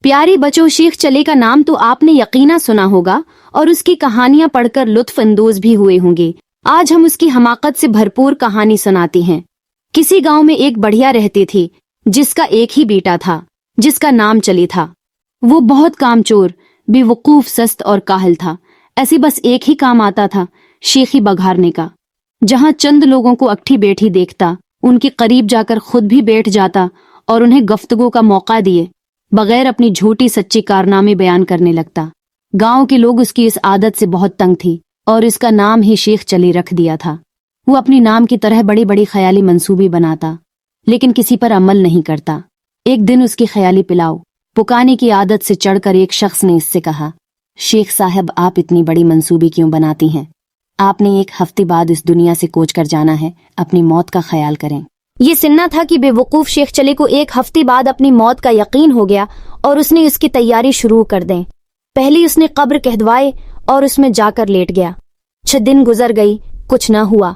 प्यारे बच्चों, शेख चले का नाम तो आपने यकीना सुना होगा और उसकी कहानियां पढ़कर लुत्फ अंदोज भी हुए होंगे। आज हम उसकी हमाकत से भरपूर कहानी सुनाते हैं। किसी गांव में एक बढ़िया रहती थी जिसका एक ही बेटा था, जिसका नाम चली था। वो बहुत कामचोर, बेवकूफ, सस्त और काहिल था। ऐसी बस एक ही काम आता था, शेखी बघारने का। जहां चंद लोगों को अक्ठी बैठी देखता, उनके करीब जाकर खुद भी बैठ जाता और उन्हें गुफ्तगू का मौका दिए बगैर अपनी झूठी सच्ची कारनामे बयान करने लगता। गांव के लोग उसकी इस आदत से बहुत तंग थी और इसका नाम ही शेख चली रख दिया था। वो अपनी नाम की तरह बड़ी बड़ी ख्याली मंसूबी बनाता, लेकिन किसी पर अमल नहीं करता। एक दिन उसकी ख्याली पिलाओ पुकाने की आदत से चढ़कर एक शख्स ने इससे कहा, शेख साहब, आप इतनी बड़ी मंसूबी क्यों बनाती हैं? आपने एक हफ्ते बाद इस दुनिया से कोच कर जाना है, अपनी मौत का ख्याल करें। ये सुनना था कि बेवकूफ शेख चले को एक हफ्ते बाद अपनी मौत का यकीन हो गया और उसने उसकी तैयारी शुरू कर दें। पहले उसने कब्र कहदवाए और उसमें जाकर लेट गया। 6 दिन गुजर गई, कुछ न हुआ।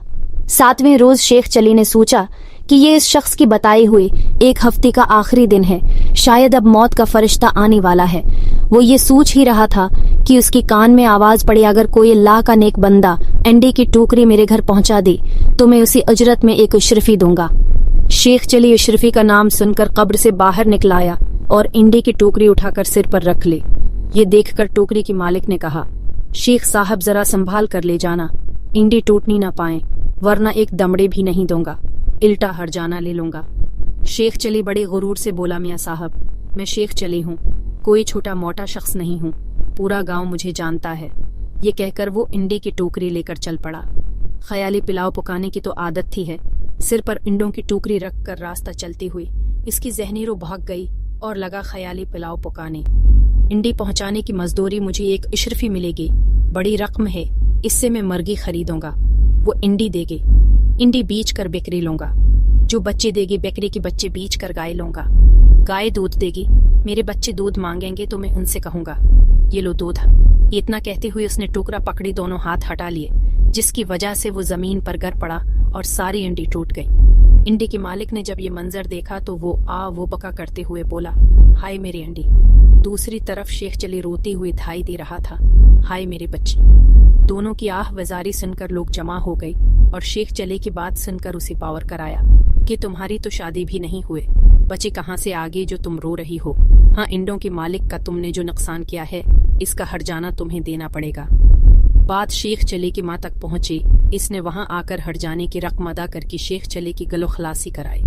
7वें रोज शेख चली ने सोचा कि ये इस शख्स की बताई हुई एक हफ्ते का आखिरी दिन है, शायद अब मौत का फरिश्ता आने वाला है। वो ये सोच ही रहा था कि उसकी कान में आवाज पड़े, अगर कोई अल्लाह का नेक बंदा अंडे की टोकरी मेरे घर पहुंचा दे तो मैं उसी अजरत में एक अशरफी दूंगा। शेख चली अशरफी का नाम सुनकर कब्र से बाहर निकल आया और अंडे की टोकरी उठाकर सिर पर रख ले। ये देखकर टोकरी की मालिक ने कहा, शेख साहब, जरा संभाल कर ले जाना, अंडे टूटनी ना पाए, वरना एक दमड़े भी नहीं दूंगा, इल्टा हरजाना ले लूंगा। शेख चली बड़े गुरूर से बोला, मियाँ साहब, मैं शेख चली हूँ, कोई छोटा मोटा शख्स नहीं हूँ, पूरा गांव मुझे जानता है। ये कहकर वो अंडे की टोकरी लेकर चल पड़ा। ख्याली पिलाव पकाने की तो आदत थी है। सिर पर अंडों की टोकरी रखकर रास्ता चलती हुई इसकी ज़हनी रूह भाग गई और लगा ख्याली पिलाव पकाने। अंडे पहुंचाने की मजदूरी मुझे एक अशरफी मिलेगी, बड़ी रकम है, इससे मैं मुर्गी खरीदूंगा, वो अंडी देगी, अंडी बीच कर बकरी लूंगा, जो बच्चे देगी बकरी के बच्चे बीच कर गाय लूंगा, गाय दूध देगी, मेरे बच्चे दूध मांगेंगे तो मैं उनसे कहूंगा, ये लो दूध। इतना कहते हुए उसने टोकरा पकड़ी, दोनों हाथ हटा लिए, जिसकी वजह से वो जमीन पर गिर पड़ा और सारी अंडी टूट गई। अंडे के मालिक ने जब ये मंजर देखा तो वो बका करते हुए बोला, हाय मेरी अंडी। दूसरी तरफ शेख चली रोती हुई धाई दे रहा था, हाय मेरे बच्चे। दोनों की आह वजारी सुनकर लोग जमा हो गए और शेख चले की बात सुनकर उसे पावर कराया कि तुम्हारी तो शादी भी नहीं हुए, बच्चे कहाँ से आगे जो तुम रो रही हो? हाँ, अंडों के मालिक का तुमने जो नुकसान किया है इसका हर्जाना तुम्हें देना पड़ेगा। बात शेख चले की माँ तक पहुंची। इसने वहां आकर हर्जाने की रकम अदा करके शेख चले की गलो खलासी कराई।